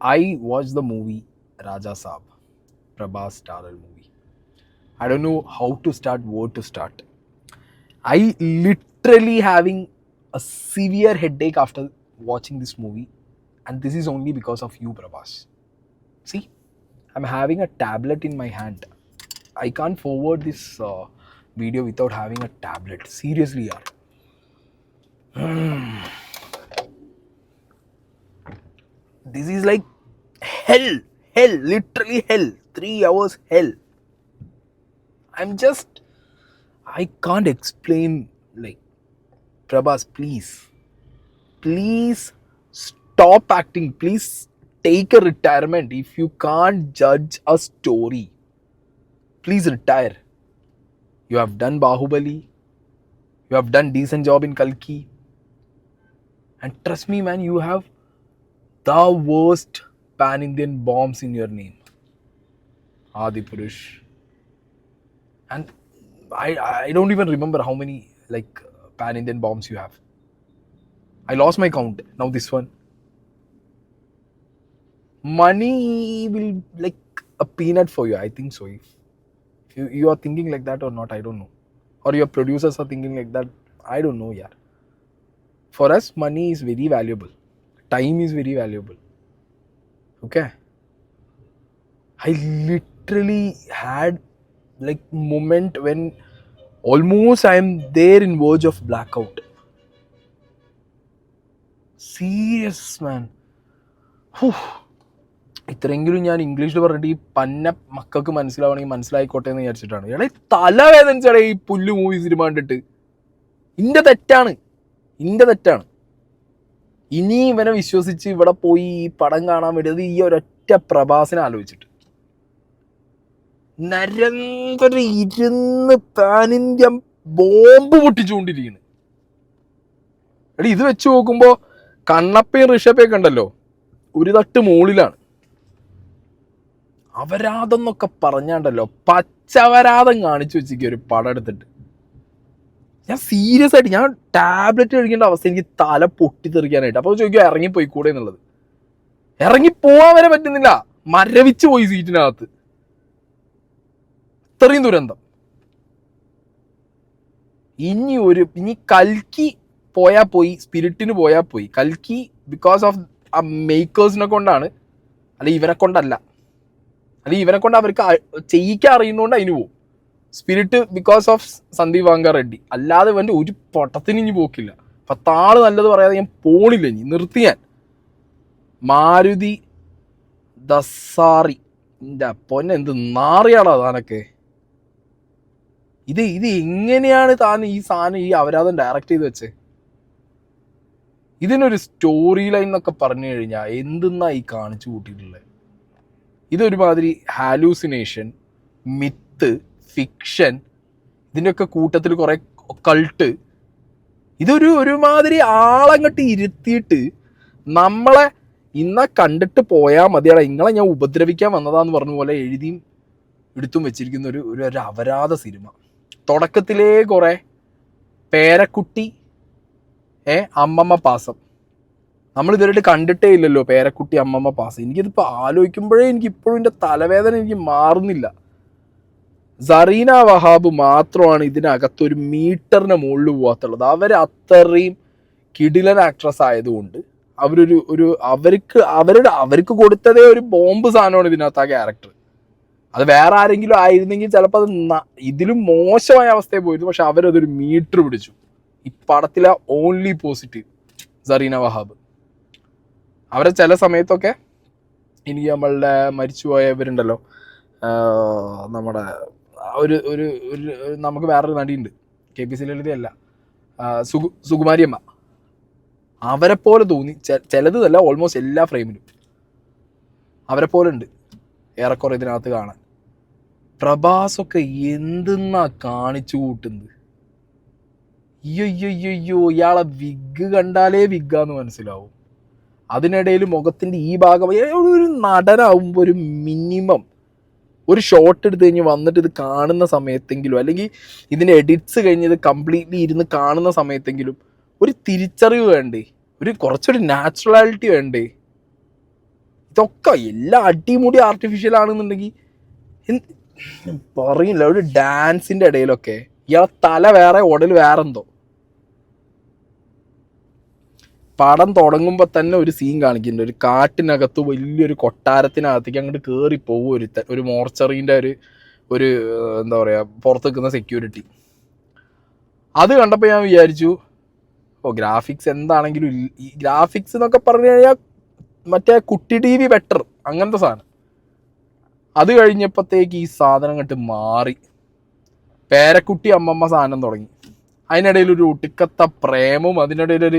I watched the movie Raja Saab, Prabhas starrer movie. I don't know how to start, where to start. I literally having a severe headache after watching this movie, and this is only because of you, Prabhas. See, I'm having a tablet in my hand. I can't forward this video without having a tablet. Seriously, yaar. This is like hell, hell, literally hell. 3 hours hell. I'm just, I can't explain. Like, Prabhas, please stop acting. Please take a retirement. If you can't judge a story, please retire. You have done Bahubali. You have done decent job in Kalki. And trust me, man, you have the worst pan-Indian bombs in your name. Adipurush. And I don't even remember how many like pan-Indian bombs you have. I lost my count. Now this one. Money will like a peanut for you. I think so. If you are thinking like that or not, I don't know. Or your producers are thinking like that, I don't know, yeah. For us, money is very valuable. Time is very valuable. Okay. I literally had like moment when almost I am there in verge of blackout. Serious, man. ഇത്രയെങ്കിലും ഞാൻ ഇംഗ്ലീഷിൽ പറഞ്ഞിട്ട് ഈ പന്ന മക്കൾക്ക് മനസ്സിലാവണമെങ്കിൽ മനസ്സിലായിക്കോട്ടെ എന്ന് വിചാരിച്ചിട്ടാണ്. എടാ തലവേദനിച്ചടേ ഈ പുല്ല് മൂവി സിനിമ കണ്ടിട്ട്. ഇന്റെ തെറ്റാണ്. ഇനി ഇവനെ വിശ്വസിച്ച് ഇവിടെ പോയി ഈ പടം കാണാൻ വേണ്ടിയത് ഈ ഒരൊറ്റ പ്രഭാസിനെ ആലോചിച്ചിട്ട്. നിരന്തരം ഇരുന്ന് പാൻ ഇന്ത്യ ബോംബ് പൊട്ടിച്ചുകൊണ്ടിരിക്കുന്നു. എടി ഇത് വെച്ച് നോക്കുമ്പോ കണ്ണപ്പയും ഋഷഭയൊക്കെ ഉണ്ടല്ലോ ഒരു തട്ട് മുകളിലാണ്. അപരാധം എന്നൊക്കെ പറഞ്ഞാണ്ടല്ലോ പച്ചവരാധം കാണിച്ചു വെച്ചിരിക്കുക ഒരു പടം എടുത്തിട്ട്. ഞാൻ സീരിയസ് ആയിട്ട് ഞാൻ ടാബ്ലറ്റ് കഴിക്കേണ്ട അവസ്ഥ, എനിക്ക് തല പൊട്ടിത്തെറിക്കാനായിട്ട്. അപ്പോൾ ചോദിക്കുക ഇറങ്ങിപ്പോയി കൂടെ എന്നുള്ളത്. ഇറങ്ങിപ്പോവാൻ വരെ പറ്റുന്നില്ല, മരവിച്ച് പോയി സീറ്റിനകത്ത്. ഇത്രയും ദുരന്തം. ഇനി കൽക്കി പോയാൽ പോയി, സ്പിരിറ്റിന് പോയാൽ പോയി. കൽക്കി ബിക്കോസ് ഓഫ് ആ മേക്കേഴ്സിനെ കൊണ്ടാണ്, അല്ലെങ്കിൽ ഇവരെ കൊണ്ടല്ല. അല്ലെങ്കിൽ ഇവരെ കൊണ്ട് അവർക്ക് ചെയ്യിക്കാൻ അറിയുന്നതുകൊണ്ട് അതിന് പോകും. Spirit because of Sandeep Vanga Reddy. അല്ലാതെ വേണ്ടി ഒരു പൊട്ടത്തിന് ഇനി പോക്കില്ല. 10 ആള് നല്ലത് പറയാതെ ഞാൻ പോണില്ല, ഇനി നിർത്തി ഞാൻ. മാരുതി ദസാറി എൻ്റെ പൊന്നെ, എന്ത് നാറിയാടാ താനൊക്കെ. ഇത് എങ്ങനെയാണ് താൻ ഈ സാധനം ഈ അപരാധം ഡയറക്റ്റ് ചെയ്ത് വെച്ചേ? ഇതിനൊരു സ്റ്റോറി ലൈൻ എന്നൊക്കെ പറഞ്ഞു കഴിഞ്ഞാൽ എന്തെന്നാ ഈ കാണിച്ചു കൂട്ടിയിട്ടുള്ളത്? ഇതൊരുമാതിരി ഹാലൂസിനേഷൻ, മിത്ത്, ഫിക്ഷൻ, ഇതിൻ്റെയൊക്കെ കൂട്ടത്തിൽ കുറെ കൾട്ട്. ഒരുമാതിരി ആളങ്ങോട്ട് ഇരുത്തിയിട്ട് നമ്മളെ ഇന്ന കണ്ടിട്ട് പോയാൽ മതിയാടാ, ഇങ്ങളെ ഞാൻ ഉപദ്രവിക്കാൻ വന്നതാന്ന് പറഞ്ഞ പോലെ എഴുതിയും എടുത്തും വെച്ചിരിക്കുന്ന ഒരു അപരാധ സിനിമ. തുടക്കത്തിലേ കുറെ പേരക്കുട്ടി അമ്മമ്മ പാസം. നമ്മൾ ഇതുവരെയായിട്ട് കണ്ടിട്ടേ ഇല്ലല്ലോ പേരക്കുട്ടി അമ്മമ്മ പാസം. എനിക്കിതിപ്പോൾ ആലോചിക്കുമ്പോഴേ എനിക്കിപ്പോഴും എൻ്റെ തലവേദന എനിക്ക് മാറുന്നില്ല. സറീന വഹാബ് മാത്രമാണ് ഇതിനകത്തൊരു മീറ്ററിന് മുകളിൽ പോകാത്തുള്ളത്. അവർ അത്രയും കിടിലൻ ആക്ട്രസ് ആയതുകൊണ്ട് അവർക്ക് കൊടുത്തതേ ഒരു ബോംബ് സാധനമാണ് ഇതിനകത്ത് ആ ക്യാരക്ടർ. അത് വേറെ ആരെങ്കിലും ആയിരുന്നെങ്കിൽ ചിലപ്പോൾ അത് ഇതിലും മോശമായ അവസ്ഥയിൽ പോയിരുന്നു. പക്ഷെ അവരതൊരു മീറ്റർ പിടിച്ചു. ഈ പടത്തിലെ ഓൺലി പോസിറ്റീവ് സറീന വഹാബ്. അവരെ ചില സമയത്തൊക്കെ എനിക്ക് നമ്മളുടെ മരിച്ചുപോയവരുണ്ടല്ലോ, നമ്മുടെ ഒരു നമുക്ക് വേറൊരു നടിയുണ്ട്, KPC ലളിതയല്ല, സുകുമാരിയമ്മ. അവരെ പോലെ തോന്നി. ചിലതല്ല, ഓൾമോസ്റ്റ് എല്ലാ ഫ്രെയിമിലും അവരെ പോലെ ഉണ്ട് ഏറെക്കുറെ ഇതിനകത്ത് കാണാൻ. പ്രഭാസൊക്കെ എന്തെന്നാ കാണിച്ചു കൂട്ടുന്നത്. അയ്യോ ഇയാളെ വിഗ് കണ്ടാലേ വിഗാന്ന് മനസ്സിലാവും. അതിനിടയിൽ മുഖത്തിൻ്റെ ഈ ഭാഗം ഒരു നടനാവുമ്പോൾ ഒരു മിനിമം ഒരു ഷോട്ട് എടുത്ത് കഴിഞ്ഞ് വന്നിട്ട് ഇത് കാണുന്ന സമയത്തെങ്കിലും, അല്ലെങ്കിൽ ഇതിൻ്റെ എഡിറ്റ്സ് കഴിഞ്ഞ് ഇത് കംപ്ലീറ്റ്ലി ഇരുന്ന് കാണുന്ന സമയത്തെങ്കിലും ഒരു തിരിച്ചറിവ് വേണ്ടേ? കുറച്ചൊരു നാച്ചുറാലിറ്റി വേണ്ടേ? ഇതൊക്കെ എല്ലാം അടിമുടി ആർട്ടിഫിഷ്യൽ ആണെന്നുണ്ടെങ്കിൽ പറയില്ല. ഒരു ഡാൻസിന്റെ ഇടയിലൊക്കെ ഇയാളെ തല വേറെ ഉടൽ വേറെ എന്തോ. പടം തുടങ്ങുമ്പോൾ തന്നെ ഒരു സീൻ കാണിക്കുന്നുണ്ട്. ഒരു കാട്ടിനകത്ത് വലിയൊരു കൊട്ടാരത്തിനകത്തേക്ക് അങ്ങോട്ട് കയറി പോകും ഒരു മോർച്ചറിന്റെ ഒരു എന്താ പറയാ പുറത്ത് നിൽക്കുന്ന സെക്യൂരിറ്റി. അത് കണ്ടപ്പോൾ ഞാൻ വിചാരിച്ചു ഗ്രാഫിക്സ് എന്താണെങ്കിലും ഈ ഗ്രാഫിക്സ് എന്നൊക്കെ പറഞ്ഞു കഴിഞ്ഞാൽ മറ്റേ കുട്ടി TV ബെറ്റർ അങ്ങനത്തെ സാധനം. അത് കഴിഞ്ഞപ്പോഴത്തേക്ക് ഈ സാധനം കണ്ട് മാറി. പേരക്കുട്ടി അമ്മമ്മ സാധനം തുടങ്ങി. അതിനിടയിൽ ഒരു ഒടുക്കത്ത പ്രേമവും അതിനിടയിൽ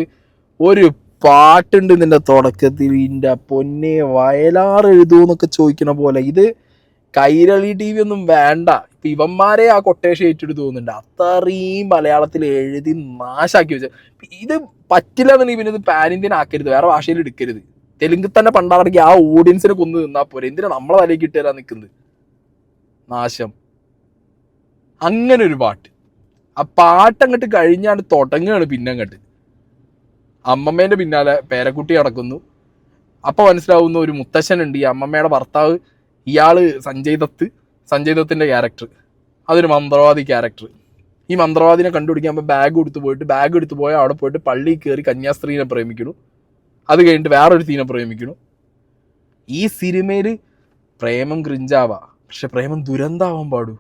ഒരു പാട്ടുണ്ട് ഇതിൻ്റെ തുടക്കത്തിൽ. ഇതിൻ്റെ പൊന്നെ വയലാർ എഴുതുമെന്നൊക്കെ ചോദിക്കണ പോലെ. ഇത് കൈരളി TV ഒന്നും വേണ്ട. ഇപ്പൊ ഇവന്മാരെ ആ കൊട്ടേഷൻ ഏറ്റെടുത്ത് തോന്നുന്നുണ്ട്. അത്രയും മലയാളത്തിൽ എഴുതി നാശാക്കി വെച്ച. ഇത് പറ്റില്ല എന്നുണ്ടെങ്കിൽ പിന്നെ ഇത് പാൻ ഇന്ത്യൻ ആക്കരുത്, വേറെ ഭാഷയിൽ എടുക്കരുത്. തെലുങ്കിൽ തന്നെ പണ്ടാണെങ്കിൽ ആ ഓഡിയൻസിനെ കൊന്നു നിന്നാ പോരെ. എന്തിനാ നമ്മളെ തലയ്ക്ക് ഇട്ട് തരാൻ നിൽക്കുന്നത്? നാശം. അങ്ങനെ ഒരു പാട്ട്. ആ പാട്ട് അങ്ങോട്ട് കഴിഞ്ഞാണ്ട് തുടങ്ങുകയാണ്. പിന്നെ അങ്ങോട്ട് അമ്മമ്മേന്റെ പിന്നാലെ പേരക്കുട്ടി നടക്കുന്നു. അപ്പൊ മനസ്സിലാവുന്ന ഒരു മുത്തശ്ശനുണ്ട്. ഈ അമ്മമ്മയുടെ ഭർത്താവ്, ഇയാള് സഞ്ജയ് ദത്തിന്റെ ക്യാരക്ടർ. അതൊരു മന്ത്രവാദി ക്യാരക്ടർ. ഈ മന്ത്രവാദിനെ കണ്ടുപിടിക്കാൻ ബാഗ് എടുത്തു പോയി അവിടെ പോയിട്ട് പള്ളിയിൽ കയറി കന്യാസ്ത്രീനെ പ്രേമിക്കുന്നു. അത് കഴിഞ്ഞിട്ട് വേറൊരു തീനെ പ്രേമിക്കുന്നു. ഈ സിനിമയിൽ പ്രേമം ക്രിഞ്ചാവാ, പക്ഷെ പ്രേമം ദുരന്താവാൻ പാടൂ.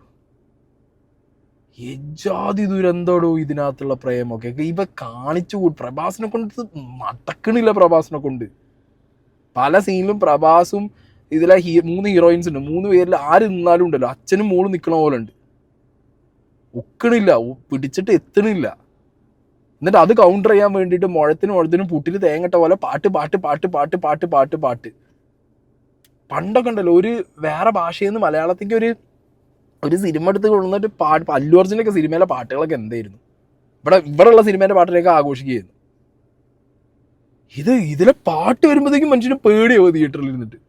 എജാതി ദുരന്തോടോ ഇതിനകത്തുള്ള പ്രേമൊക്കെ. ഇവ കാണിച്ചു പ്രഭാസിനെ കൊണ്ട് നടക്കണില്ല. പ്രഭാസിനെ കൊണ്ട് പല സീനിലും പ്രഭാസും ഇതിലെ 3 ഹീറോയിൻസ് ഉണ്ട്. 3 പേരിൽ ആര് നിന്നാലും ഉണ്ടല്ലോ അച്ഛനും മോളും നിൽക്കണ പോലെ ഉണ്ട്. ഒക്കണില്ല, പിടിച്ചിട്ട് എത്തണില്ല. എന്നിട്ട് അത് കൗണ്ടർ ചെയ്യാൻ വേണ്ടിയിട്ട് മുഴത്തിനും പുട്ടിൽ തേങ്ങട്ട പോലെ പാട്ട്. പണ്ടൊക്കെ ഉണ്ടല്ലോ ഒരു വേറെ ഭാഷയിൽ നിന്ന് മലയാളത്തേക്ക് ഒരു സിനിമ എടുത്ത് കൊണ്ടുവന്നിട്ട് അല്ലു അർജുനൊക്കെ സിനിമയിലെ പാട്ടുകളൊക്കെ എന്തായിരുന്നു. ഇവിടെയുള്ള സിനിമേന്റെ പാട്ടിലേക്ക് ആഘോഷിക്കുകയായിരുന്നു. ഇതിലെ പാട്ട് വരുമ്പോഴത്തേക്കും മനുഷ്യന് പേടിയാവും തിയേറ്ററിൽ ഇരുന്നിട്ട്.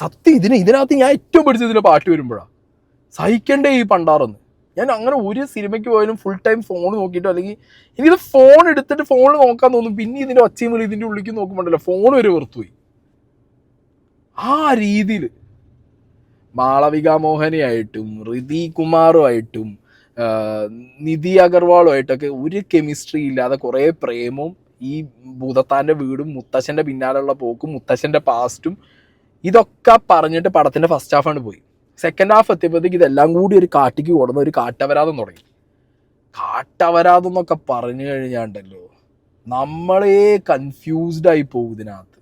സത്യം ഇതിനകത്ത് ഞാൻ ഏറ്റവും പഠിച്ചത് ഇതിലെ പാട്ട് വരുമ്പോഴാണ്. സഹിക്കണ്ടേ ഈ പണ്ടാറൊന്ന്. ഞാൻ അങ്ങനെ ഒരു സിനിമയ്ക്ക് പോയാലും ഫുൾ ടൈം ഫോൺ നോക്കിയിട്ടോ അല്ലെങ്കിൽ എനിക്കിത് ഫോൺ എടുത്തിട്ട് ഫോണിൽ നോക്കാൻ തോന്നും. പിന്നെ ഇതിന്റെ ഒച്ചയും വിളി ഇതിന്റെ ഉള്ളിലേക്ക് നോക്കുമ്പോണ്ടല്ലോ ഫോൺ വരെ വെറുത്തുപോയി. ആ രീതിയിൽ മാളവിക മോഹനയായിട്ടും ഋതി കുമാറുമായിട്ടും നിധി അഗർവാളുമായിട്ടൊക്കെ ഒരു കെമിസ്ട്രി ഇല്ലാതെ കുറേ പ്രേമവും ഈ ഭൂതത്താൻ്റെ വീടും മുത്തശ്ശൻ്റെ പിന്നാലുള്ള പോക്കും മുത്തശ്ശൻ്റെ പാസ്റ്റും ഇതൊക്കെ പറഞ്ഞിട്ട് പടത്തിൻ്റെ ഫസ്റ്റ് ഹാഫാണ് പോയി. സെക്കൻഡ് ഹാഫ് എത്തിയപ്പോഴത്തേക്ക് ഇതെല്ലാം കൂടി ഒരു കാട്ടിക്ക് കൊടുന്ന ഒരു കാട്ടവരാതം തുടങ്ങി. കാട്ടവരാതം എന്നൊക്കെ പറഞ്ഞു കഴിഞ്ഞാണ്ടല്ലോ നമ്മളെ കൺഫ്യൂസ്ഡ് ആയി പോകും ഇതിനകത്ത്.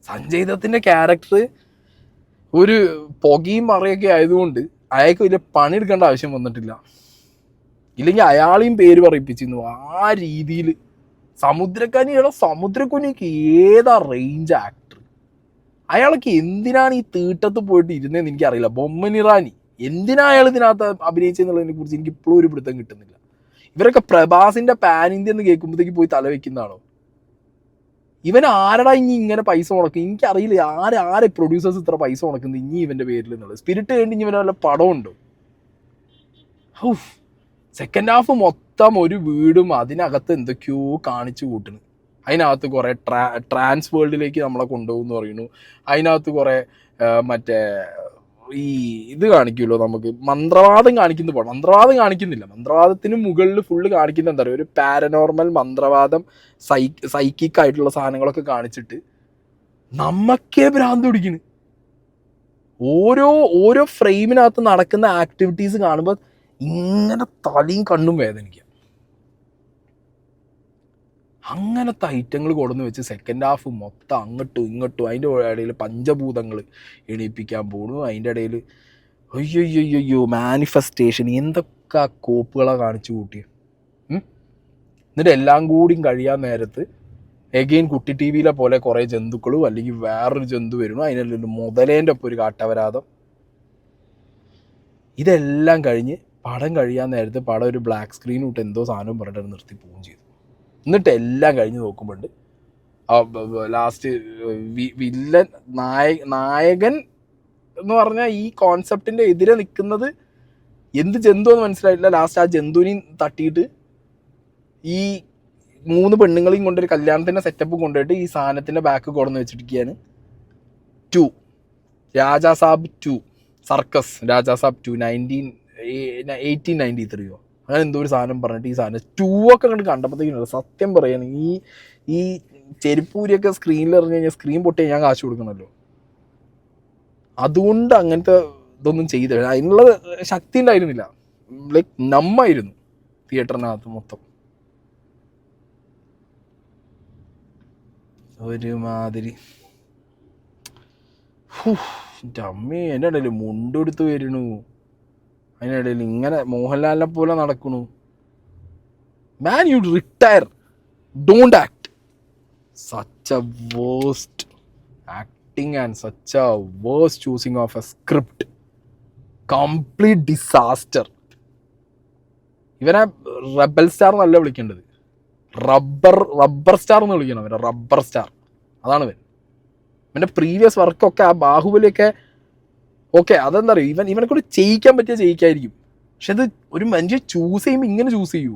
സഞ്ജയ് ദത്തിന്റെ ക്യാരക്ടർ ഒരു പുകയും മറയൊക്കെ ആയതുകൊണ്ട് അയാൾക്ക് വലിയ പണിയെടുക്കേണ്ട ആവശ്യം വന്നിട്ടില്ല. ഇല്ലെങ്കിൽ അയാളെയും പേര് പറയിപ്പിച്ചിരുന്നു ആ രീതിയിൽ. സമുദ്രക്കുനിക്ക് ഏതാ റേഞ്ച് ആക്ടർ. അയാൾക്ക് എന്തിനാണ് ഈ തീട്ടത്ത് പോയിട്ട് ഇരുന്നതെന്ന് എനിക്കറിയില്ല. ബൊമ്മൻ ഇറാനി എന്തിനാ അയാൾ ഇതിനകത്ത് അഭിനയിച്ചെന്നുള്ളതിനെ കുറിച്ച് എനിക്ക് ഇപ്പോഴും ഒരു പിടുത്തം കിട്ടുന്നില്ല. ഇവരൊക്കെ പ്രഭാസിന്റെ പാൻ ഇന്ത്യ എന്ന് കേൾക്കുമ്പോഴത്തേക്ക് പോയി തലവെക്കുന്നതാണോ? ഇവൻ ആരടാ ഇനി ഇങ്ങനെ പൈസ മുടക്കും? എനിക്കറിയില്ല ആരെ പ്രൊഡ്യൂസേഴ്സ് ഇത്ര പൈസ മുടക്കുന്നത് ഇനി ഇവന്റെ പേരിൽ എന്നുള്ളത്. സ്പിരിറ്റ് കഴിഞ്ഞ് ഇനി ഇവന് വല്ല പടമുണ്ടോ? സെക്കൻഡ് ഹാഫ് മൊത്തം ഒരു വീടും അതിനകത്ത് എന്തൊക്കെയോ കാണിച്ചു കൂട്ടുന്നു. അതിനകത്ത് കുറെ ട്രാൻസ് വേൾഡിലേക്ക് നമ്മളെ കൊണ്ടുപോകുന്നു പറയുന്നു. അതിനകത്ത് കുറെ മറ്റേ ഈ ഇത് കാണിക്കുമല്ലോ, നമുക്ക് മന്ത്രവാദം കാണിക്കുന്ന പോലെ. മന്ത്രവാദം കാണിക്കുന്നില്ല, മന്ത്രവാദത്തിന് മുകളിൽ ഫുള്ള് കാണിക്കുന്ന എന്താ പറയുക, ഒരു പാരനോർമൽ മന്ത്രവാദം സൈക്കിക് ആയിട്ടുള്ള സാധനങ്ങളൊക്കെ കാണിച്ചിട്ട് നമ്മക്കേ ഭ്രാന്ത് പിടിക്കുന്നു. ഓരോ ഫ്രെയിമിനകത്ത് നടക്കുന്ന ആക്ടിവിറ്റീസ് കാണുമ്പോൾ ഇങ്ങനെ തലയും കണ്ണും വേദനിക്കുക. അങ്ങനത്തെ ഐറ്റങ്ങൾ കൊടുന്ന് വെച്ച് സെക്കൻഡ് ഹാഫ് മൊത്തം അങ്ങോട്ടും ഇങ്ങോട്ടും അതിൻ്റെ ഇടയിൽ പഞ്ചഭൂതങ്ങൾ എണീപ്പിക്കാൻ പോണു. അതിൻ്റെ ഇടയിൽ അയ്യോ മാനിഫെസ്റ്റേഷൻ എന്തൊക്കെ കോപ്പുകളാണ് കാണിച്ചു കൂട്ടിയത്. എന്നിട്ട് എല്ലാം കൂടിയും കഴിയാൻ നേരത്ത് എഗെയിൻ കുട്ടി ടി വിയിലെ പോലെ കുറേ ജന്തുക്കളും അല്ലെങ്കിൽ വേറൊരു ജന്തു വരുന്നു. അതിനൊരു മുതലേൻ്റെ ഒപ്പം ഒരു കാട്ടവരാതം. ഇതെല്ലാം കഴിഞ്ഞ് പടം കഴിയാൻ നേരത്ത് പടം ഒരു ബ്ലാക്ക് സ്ക്രീൻ ഇട്ട് എന്തോ സാധനം പറഞ്ഞിട്ട് നിർത്തി പോവുകയും ചെയ്തു. എന്നിട്ട് എല്ലാം കഴിഞ്ഞ് നോക്കുമ്പോണ്ട് ലാസ്റ്റ് വില്ലൻ നായകൻ എന്ന് പറഞ്ഞാൽ ഈ കോൺസെപ്റ്റിൻ്റെ എതിരെ നിൽക്കുന്നത് എന്ത് ജന്തു എന്ന് മനസ്സിലായിട്ടില്ല. ലാസ്റ്റ് ആ ജന്തുവിനെയും തട്ടിയിട്ട് ഈ 3 പെണ്ണുങ്ങളെയും കൊണ്ടൊരു കല്യാണത്തിൻ്റെ സെറ്റപ്പ് കൊണ്ടുപോയിട്ട് ഈ സാധനത്തിൻ്റെ ബാക്ക് കൊണ്ടുവന്ന് വെച്ചിരിക്കുകയാണ്. 2, രാജാ സാബ് 2, സർക്കസ് രാജാ സാബ് 2 1893 അങ്ങനെ എന്തോ ഒരു സാധനം പറഞ്ഞിട്ട് ഈ സാധനം 2 ഒക്കെ കണ്ടപ്പോഴത്തേക്കും സത്യം പറയാണ് ഈ ചെരുപ്പൂരിയൊക്കെ സ്ക്രീനിൽ ഇറങ്ങി കഴിഞ്ഞാൽ സ്ക്രീൻ പൊട്ടി ഞാൻ കാശ് കൊടുക്കണമല്ലോ. അതുകൊണ്ട് അങ്ങനത്തെ ഇതൊന്നും ചെയ്തില്ല. അതിനുള്ള ശക്തി ഉണ്ടായിരുന്നില്ല. ലൈക്ക് നമ്മായിരുന്നു തിയേറ്ററിനകത്ത് മൊത്തം. ഒരുമാതിരി എൻ്റെ അമ്മേ, എൻ്റെ ഇടയിൽ മുണ്ടെടുത്ത് വരണു, അതിനിടയിൽ ഇങ്ങനെ മോഹൻലാലിനെ പോലെ നടക്കണു. Man, you retire, don't act. Such a waste acting and such a waste choosing of a script. Complete disaster. ഇവനെ റബൽ സ്റ്റാർ എന്നല്ല വിളിക്കേണ്ടത്, റബ്ബർ സ്റ്റാർ എന്ന് വിളിക്കണം. ഇവനെ റബ്ബർ സ്റ്റാർ, അതാണ് ഇവൻ. ഇവൻ്റെ പ്രീവിയസ് വർക്കൊക്കെ ആ ബാഹുബലിയൊക്കെ ഓക്കെ, അതെന്താ പറയുക, ഇവനെ കൊണ്ട് ചെയ്യിക്കാൻ പറ്റിയ ചെയ്യിക്കായിരിക്കും. പക്ഷെ അത് ഒരു മനുഷ്യൻ ചൂസ് ചെയ്യുമ്പോൾ ഇങ്ങനെ ചൂസ് ചെയ്യൂ.